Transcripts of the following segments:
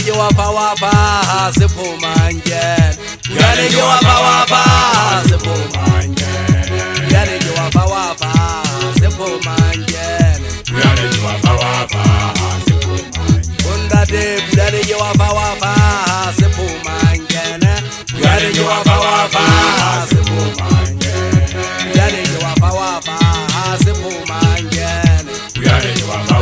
Buyane wapa sepomanje. Buyane wapa sepomanje. Buyane wapa sepomanje. Buyane wapa sepomanje. Bunda de buyane wapa sepomanje. Buyane wapa sepomanje. Buyane wapa sepomanje. Buyane wapa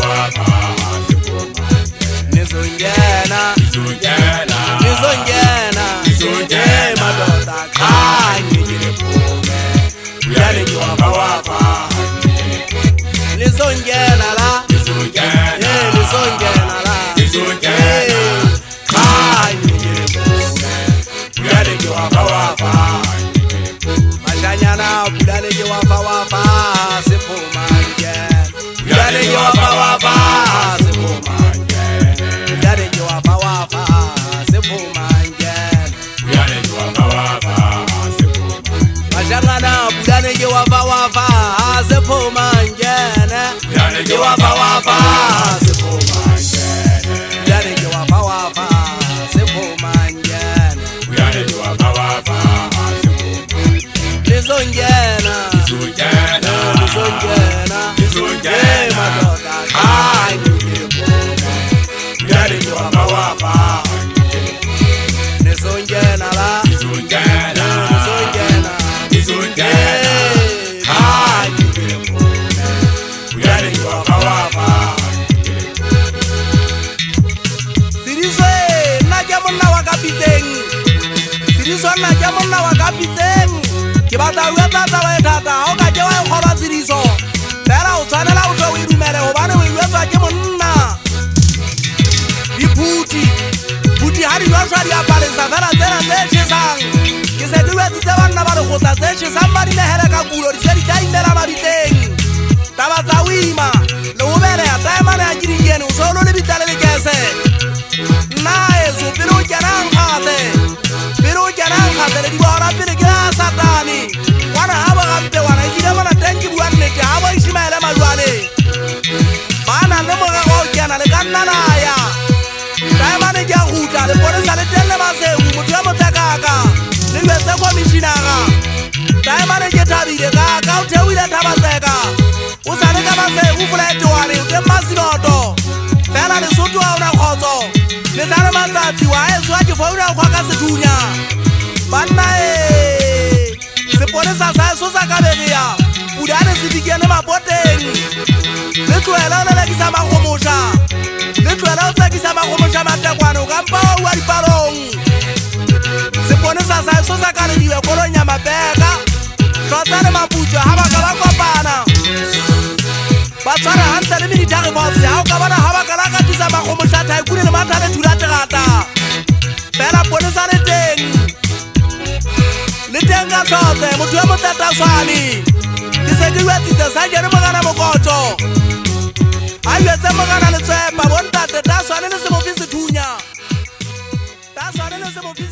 Nizongena, madoda khanyi ngiphume. Buyane wapa nizongena la, nizongena la, khanyi ngiphume. Buyane wapa mashanyana. Buyane wapa sepomanje. Buyane wapa sepomanje. Buyane wapa sepomanje. Buyane wapa Mashangana buyane wapa sepomanje. Buyane Wapa sepomanje. Buyane wapa sepomanje. Buyane wapa Nizongena, nizongena, madoda khanyi ngiphume. Buyane wapa nizongena la, nizongena, khanyi ngiphume. Buyane wapa Sirizwe nna ke monna wa kapiteng. Sirizwe nna ke monna wa kapiteng. Ke batla o etsa taba e thata ha o ka ke wa nkgolwa Siriso. Fela o tshwanela o tle o e dumele hobane o etswa ke monna. Diphuthi ha di lwaswa di apalesa fela tsena tse tjhesang. Ke se di wetsitse banna ba lekgotla tse tjhesang ba di nehele ka kulo di se di tla imela mabiteng. Taba tsa o ima le ho beleha taemane ya Keringene o se o lo le bitla le lekese. Nna eso pele o kena nkgate le di bohora pele ke la Satane. Wana ha ba gampe wana ekile mona teng ke bua nnete ha ba Ishimaele Malwane ba nang le morero o kena le ka nna naya. Taemane ke a gutla leponesa le teng le Maseu motho ya motekaka le lwetse komishinara. Taemane ke thabile ka o theohile Thabatseka o sa le ka Maseu Folaetwane o teng Masinoto. Fela Lesotho ha ona kgotso le tla le matsatsi wa eso a ke founa go ka sethunya. Banna seponesa sa eso sa ka berea Buyane se dikene mapoteng. Le tlohela o lelekisa makgomosha, le tlohela o tsekisa makgomosha matekwane o kampa o wa dipalong. Seponesa sa eso sa ka lediwe kolong ya Mapeka. Hlotsa le Maputswa ha ba ka ba kopana ba tshwara hantle le military force. Ha o ka bona ha ba ka la katisa makgomosha Thaikune le matha le thula terata. Fela ponesa le teng ka hlotse motho ya Motataswane. Ke se ke wetsitse sa kene Mogana Mokotjo a yetse Mogana Letswepa bontate Taswane le se mofi sethunya. Taswane le se mofi